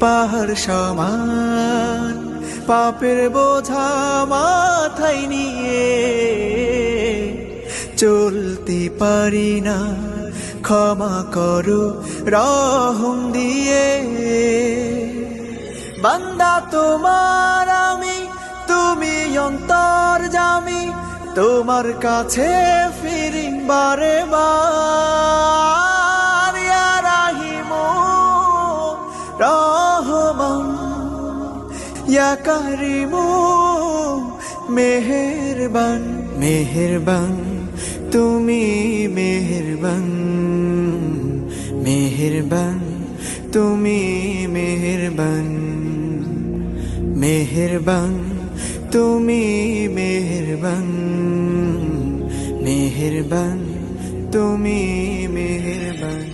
পাহাড় সমান পাপের বোঝা মাথায় নিয়ে চলতে পারি না, ক্ষমা করো রহম দিয়ে। বান্দা তোমার আমি, তুমি অন্তর্যামী, তোমার কাছে ফিরি বারে বার। ইয়া রাহিমু রহমান, ইয়া কারিমু মেহেরবান, মেহেরবান তুমি মেহেরবান, মেহেরবান তুমি মেহেরবান, মেহেরবান তুমি মেহেরবান, মেহেরবান তুমি মেহেরবান।